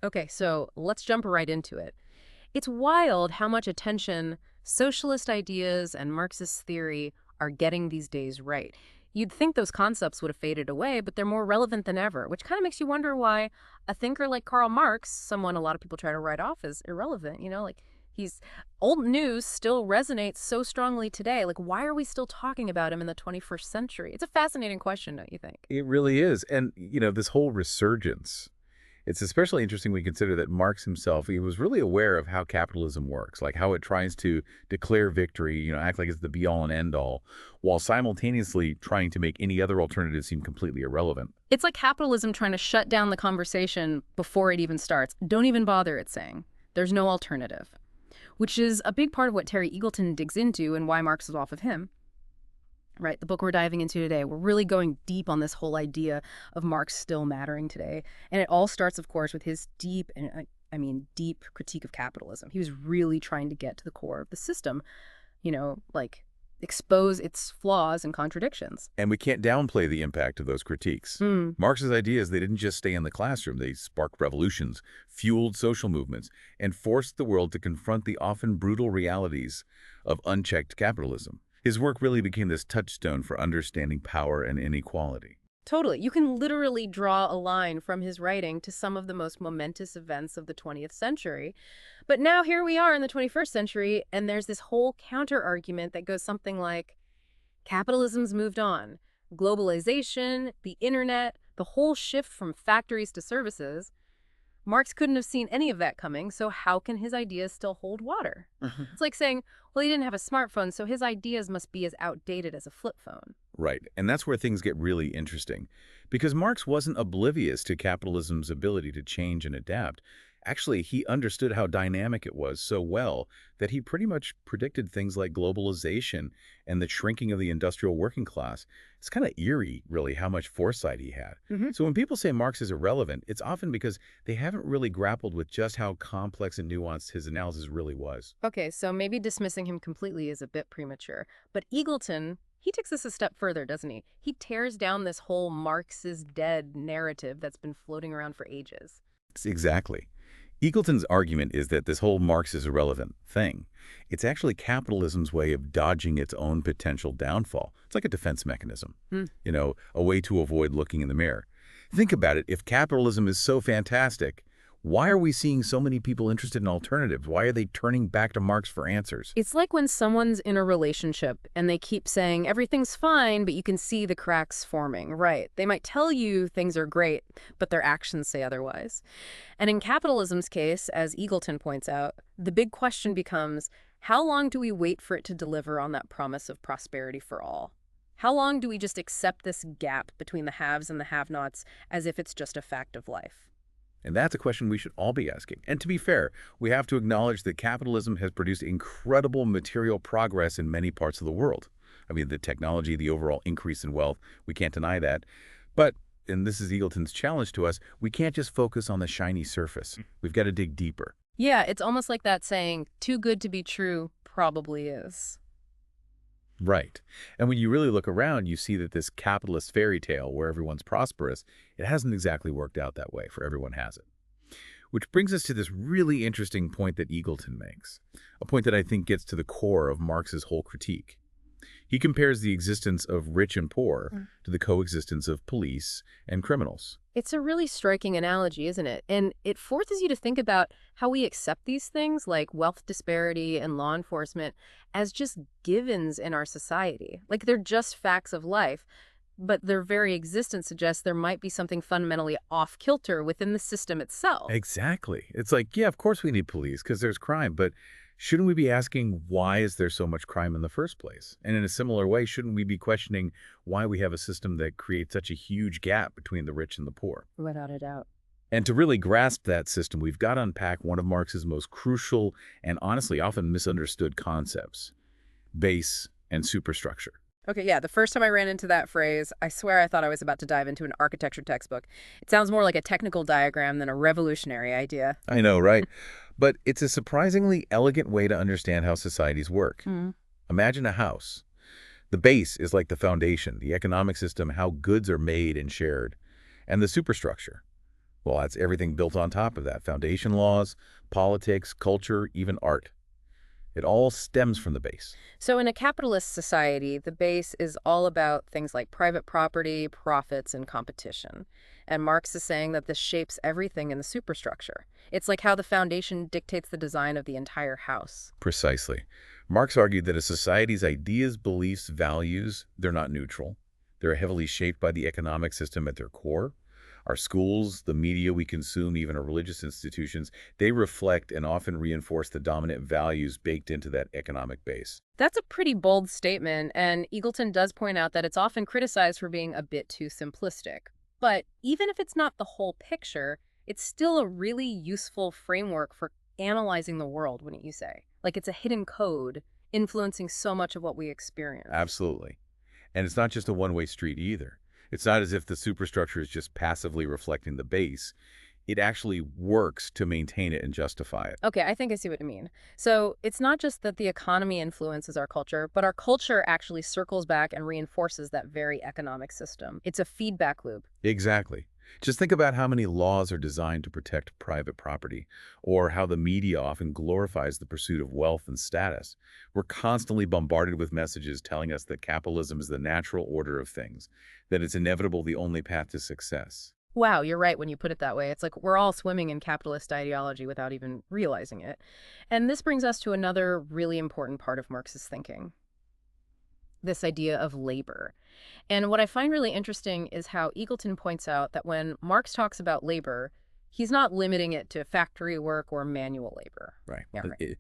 Okay, so let's jump right into it. It's wild how much attention socialist ideas and Marxist theory are getting these days right. You'd think those concepts would have faded away, but they're more relevant than ever, which kind of makes you wonder why a thinker like Karl Marx, someone a lot of people try to write off as irrelevant, like he's old news still resonates so strongly today. Like, why are we still talking about him in the 21st century? It's a fascinating question, don't you think? It really is. And, this whole resurgence, it's especially interesting when we consider that Marx himself, he was really aware of how capitalism works, like how it tries to declare victory, act like it's the be-all and end-all, while simultaneously trying to make any other alternative seem completely irrelevant. It's like capitalism trying to shut down the conversation before it even starts. Don't even bother, it's saying. There's no alternative. Which is a big part of what Terry Eagleton digs into and why Marx is off of him. Right, the book we're diving into today, we're really going deep on this whole idea of Marx still mattering today. And it all starts, of course, with his deep, and I mean deep critique of capitalism. He was really trying to get to the core of the system, like expose its flaws and contradictions. And we can't downplay the impact of those critiques. Hmm. Marx's ideas, they didn't just stay in the classroom. They sparked revolutions, fueled social movements, and forced the world to confront the often brutal realities of unchecked capitalism. His work really became this touchstone for understanding power and inequality. Totally. You can literally draw a line from his writing to some of the most momentous events of the 20th century. But now here we are in the 21st century, and there's this whole counter-argument that goes something like, capitalism's moved on. Globalization, the internet, the whole shift from factories to services. Marx couldn't have seen any of that coming, so how can his ideas still hold water? It's like saying, well, he didn't have a smartphone, so his ideas must be as outdated as a flip phone. Right, and that's where things get really interesting. Because Marx wasn't oblivious to capitalism's ability to change and adapt. Actually, he understood how dynamic it was so well that he pretty much predicted things like globalization and the shrinking of the industrial working class. It's kind of eerie, really, how much foresight he had. Hmm. So when people say Marx is irrelevant, it's often because they haven't really grappled with just how complex and nuanced his analysis really was. Okay, so maybe dismissing him completely is a bit premature. But Eagleton, he takes this a step further, doesn't he? He tears down this whole Marx is dead narrative that's been floating around for ages. Exactly. Eagleton's argument is that this whole Marx is irrelevant thing, it's actually capitalism's way of dodging its own potential downfall. It's like a defense mechanism, Hmm. a way to avoid looking in the mirror. Think about it. If capitalism is so fantastic, why are we seeing so many people interested in alternatives? Why are they turning back to Marx for answers? It's like when someone's in a relationship and they keep saying everything's fine, but you can see the cracks forming, right? They might tell you things are great, but their actions say otherwise. And in capitalism's case, as Eagleton points out, the big question becomes, how long do we wait for it to deliver on that promise of prosperity for all? How long do we just accept this gap between the haves and the have-nots as if it's just a fact of life? And that's a question we should all be asking. And to be fair, we have to acknowledge that capitalism has produced incredible material progress in many parts of the world. I mean, the technology, the overall increase in wealth, we can't deny that. But, and this is Eagleton's challenge to us, we can't just focus on the shiny surface. We've got to dig deeper. Yeah, it's almost like that saying, too good to be true probably is. Right. And when you really look around, you see that this capitalist fairy tale where everyone's prosperous, it hasn't exactly worked out that way for everyone, has it? Which brings us to this really interesting point that Eagleton makes, a point that I think gets to the core of Marx's whole critique. He compares the existence of rich and poor to the coexistence of police and criminals. It's a really striking analogy, isn't it? And it forces you to think about how we accept these things like wealth disparity and law enforcement as just givens in our society. Like they're just facts of life, but their very existence suggests there might be something fundamentally off-kilter within the system itself. Exactly. It's like, yeah, of course we need police because there's crime, but shouldn't we be asking why is there so much crime in the first place? And in a similar way, shouldn't we be questioning why we have a system that creates such a huge gap between the rich and the poor? Without a doubt. And to really grasp that system, we've got to unpack one of Marx's most crucial and honestly often misunderstood concepts, base and superstructure. Okay, yeah, the first time I ran into that phrase, I swear I thought I was about to dive into an architecture textbook. It sounds more like a technical diagram than a revolutionary idea. I know, right? But it's a surprisingly elegant way to understand how societies work. Mm. Imagine a house. The base is like the foundation, the economic system, how goods are made and shared. And the superstructure, Well, that's everything built on top of that. Foundation laws, politics, culture, even art. It all stems from the base. So in a capitalist society, the base is all about things like private property, profits, and competition. And Marx is saying that this shapes everything in the superstructure. It's like how the foundation dictates the design of the entire house. Precisely. Marx argued that a society's ideas, beliefs, values, they're not neutral. They're heavily shaped by the economic system at their core. Our schools, the media we consume, even our religious institutions, they reflect and often reinforce the dominant values baked into that economic base. That's a pretty bold statement, and Eagleton does point out that it's often criticized for being a bit too simplistic. But even if it's not the whole picture, it's still a really useful framework for analyzing the world, wouldn't you say? Like it's a hidden code influencing so much of what we experience. Absolutely. And it's not just a one-way street either. It's not as if the superstructure is just passively reflecting the base. It actually works to maintain it and justify it. Okay, I think I see what you mean. So it's not just that the economy influences our culture, but our culture actually circles back and reinforces that very economic system. It's a feedback loop. Exactly. Just think about how many laws are designed to protect private property, or how the media often glorifies the pursuit of wealth and status. We're constantly bombarded with messages telling us that capitalism is the natural order of things, that it's inevitable the only path to success. Wow, you're right when you put it that way. It's like we're all swimming in capitalist ideology without even realizing it. And this brings us to another really important part of Marx's thinking, this idea of labor. And what I find really interesting is how Eagleton points out that when Marx talks about labor, he's not limiting it to factory work or manual labor. Right. Yeah, right.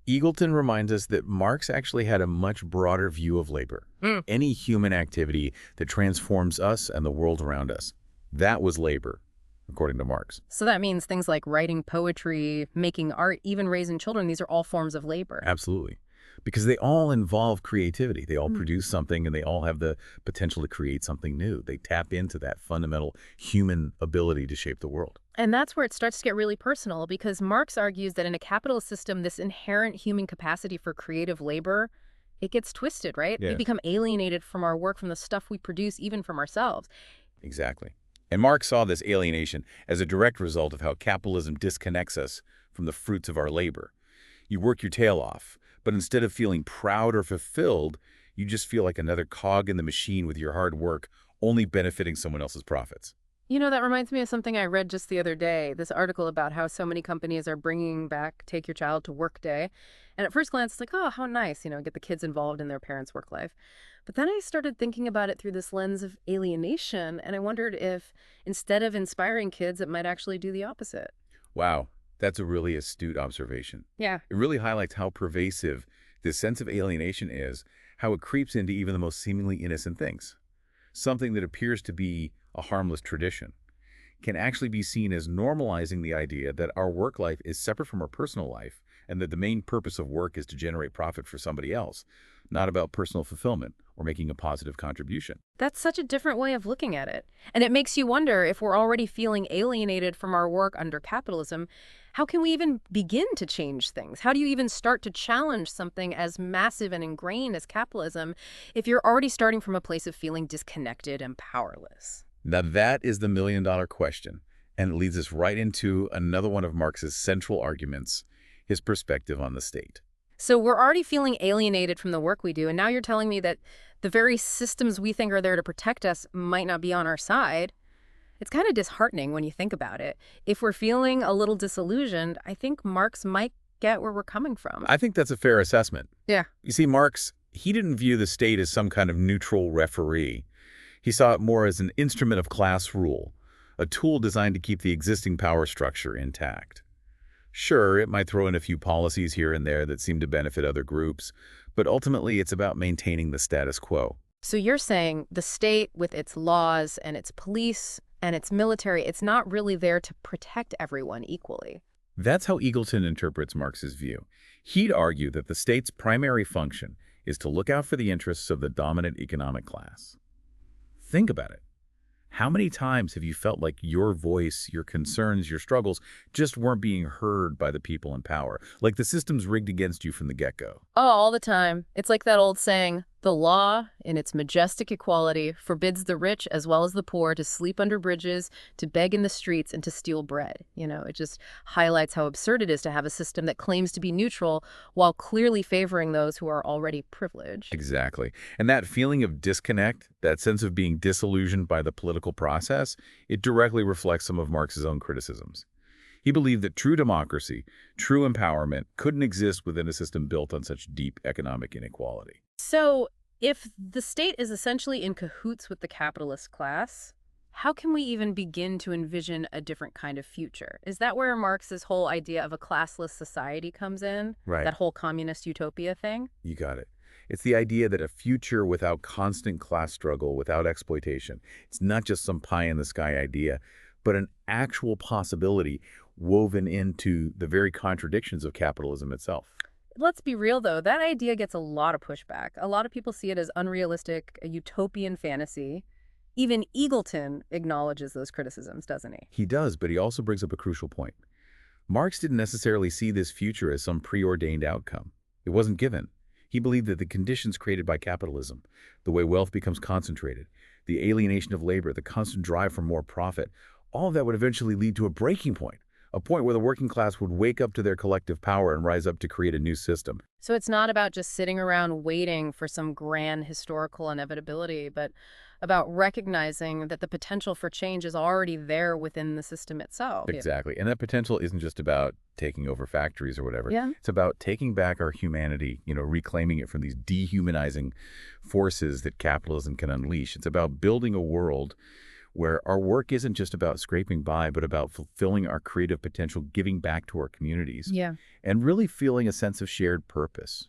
Eagleton reminds us that Marx actually had a much broader view of labor. Mm. Any human activity that transforms us and the world around us. That was labor, according to Marx. So that means things like writing poetry, making art, even raising children, these are all forms of labor. Absolutely. Because they all involve creativity. They all produce something, and they all have the potential to create something new. They tap into that fundamental human ability to shape the world. And that's where it starts to get really personal, because Marx argues that in a capitalist system, this inherent human capacity for creative labor, it gets twisted, right? We Yeah. become alienated from our work, from the stuff we produce, even from ourselves. Exactly. And Marx saw this alienation as a direct result of how capitalism disconnects us from the fruits of our labor. You work your tail off, but instead of feeling proud or fulfilled, you just feel like another cog in the machine with your hard work only benefiting someone else's profits. You know, that reminds me of something I read just the other day, this article about how so many companies are bringing back Take Your Child to Work Day. And at first glance, it's like, oh, how nice, get the kids involved in their parents' work life. But then I started thinking about it through this lens of alienation, and I wondered if instead of inspiring kids, it might actually do the opposite. Wow, that's a really astute observation. Yeah. It really highlights how pervasive this sense of alienation is, how it creeps into even the most seemingly innocent things. Something that appears to be a harmless tradition can actually be seen as normalizing the idea that our work life is separate from our personal life and that the main purpose of work is to generate profit for somebody else, not about personal fulfillment or making a positive contribution. That's such a different way of looking at it. And it makes you wonder, if we're already feeling alienated from our work under capitalism, how can we even begin to change things? How do you even start to challenge something as massive and ingrained as capitalism if you're already starting from a place of feeling disconnected and powerless? Now that is the million-dollar question, and it leads us right into another one of Marx's central arguments, his perspective on the state. So we're already feeling alienated from the work we do, and now you're telling me that the very systems we think are there to protect us might not be on our side. It's kind of disheartening when you think about it. If we're feeling a little disillusioned, I think Marx might get where we're coming from. I think that's a fair assessment. Yeah. You see, Marx, he didn't view the state as some kind of neutral referee. He saw it more as an instrument of class rule, a tool designed to keep the existing power structure intact. Sure, it might throw in a few policies here and there that seem to benefit other groups, but ultimately it's about maintaining the status quo. So you're saying the state, with its laws and its police and its military, it's not really there to protect everyone equally. That's how Eagleton interprets Marx's view. He'd argue that the state's primary function is to look out for the interests of the dominant economic class. Think about it. How many times have you felt like your voice, your concerns, your struggles just weren't being heard by the people in power? Like the system's rigged against you from the get-go. Oh, all the time. It's like that old saying, The law, in its majestic equality, forbids the rich as well as the poor to sleep under bridges, to beg in the streets, and to steal bread. It just highlights how absurd it is to have a system that claims to be neutral while clearly favoring those who are already privileged. Exactly. And that feeling of disconnect, that sense of being disillusioned by the political process, it directly reflects some of Marx's own criticisms. He believed that true democracy, true empowerment, couldn't exist within a system built on such deep economic inequality. So, if the state is essentially in cahoots with the capitalist class, how can we even begin to envision a different kind of future? Is that where Marx's whole idea of a classless society comes in? Right. That whole communist utopia thing? You got it. It's the idea that a future without constant class struggle, without exploitation, it's not just some pie-in-the-sky idea, but an actual possibility woven into the very contradictions of capitalism itself. Let's be real, though. That idea gets a lot of pushback. A lot of people see it as unrealistic, a utopian fantasy. Even Eagleton acknowledges those criticisms, doesn't he? He does, but he also brings up a crucial point. Marx didn't necessarily see this future as some preordained outcome. It wasn't given. He believed that the conditions created by capitalism, the way wealth becomes concentrated, the alienation of labor, the constant drive for more profit, all of that would eventually lead to a breaking point, a point where the working class would wake up to their collective power and rise up to create a new system. So it's not about just sitting around waiting for some grand historical inevitability, but about recognizing that the potential for change is already there within the system itself. Exactly. And that potential isn't just about taking over factories or whatever. Yeah. It's about taking back our humanity, reclaiming it from these dehumanizing forces that capitalism can unleash. It's about building a world where our work isn't just about scraping by, but about fulfilling our creative potential, giving back to our communities, Yeah. and really feeling a sense of shared purpose,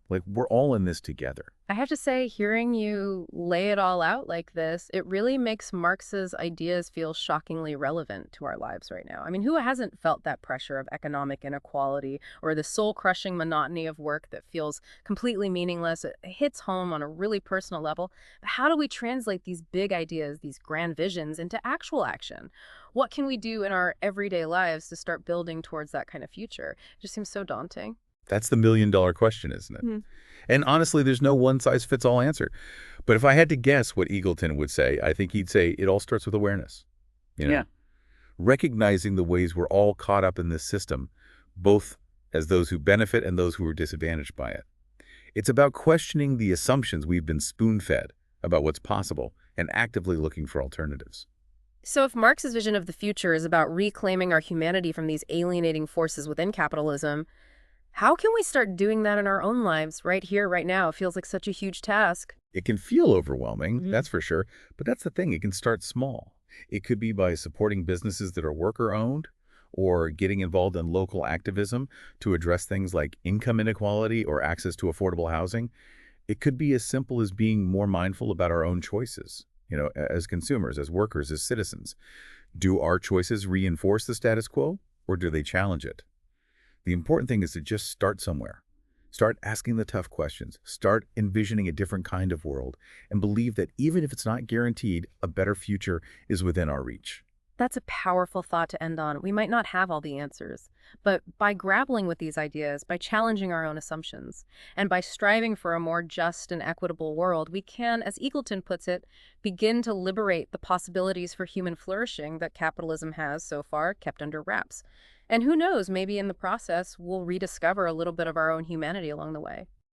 like we're all in this together. I have to say, hearing you lay it all out like this, it really makes Marx's ideas feel shockingly relevant to our lives right now. I mean, who hasn't felt that pressure of economic inequality or the soul-crushing monotony of work that feels completely meaningless? It hits home on a really personal level. But how do we translate these big ideas, these grand visions, into actual action? What can we do in our everyday lives to start building towards that kind of future? It just seems so daunting. That's the million-dollar question, isn't it? And honestly, there's no one-size-fits-all answer. But if I had to guess what Eagleton would say, I think he'd say it all starts with awareness. Yeah. Recognizing the ways we're all caught up in this system, both as those who benefit and those who are disadvantaged by it. It's about questioning the assumptions we've been spoon-fed about what's possible and actively looking for alternatives. So if Marx's vision of the future is about reclaiming our humanity from these alienating forces within capitalism, how can we start doing that in our own lives right here, right now? It feels like such a huge task. It can feel overwhelming, that's for sure, but that's the thing, it can start small. It could be by supporting businesses that are worker-owned or getting involved in local activism to address things like income inequality or access to affordable housing. It could be as simple as being more mindful about our own choices, as consumers, as workers, as citizens. Do our choices reinforce the status quo or do they challenge it? The important thing is to just start somewhere. Start asking the tough questions. Start envisioning a different kind of world and believe that even if it's not guaranteed, a better future is within our reach. That's a powerful thought to end on. We might not have all the answers, but by grappling with these ideas, by challenging our own assumptions, and by striving for a more just and equitable world, we can, as Eagleton puts it, begin to liberate the possibilities for human flourishing that capitalism has so far kept under wraps. And who knows, maybe in the process, we'll rediscover a little bit of our own humanity along the way.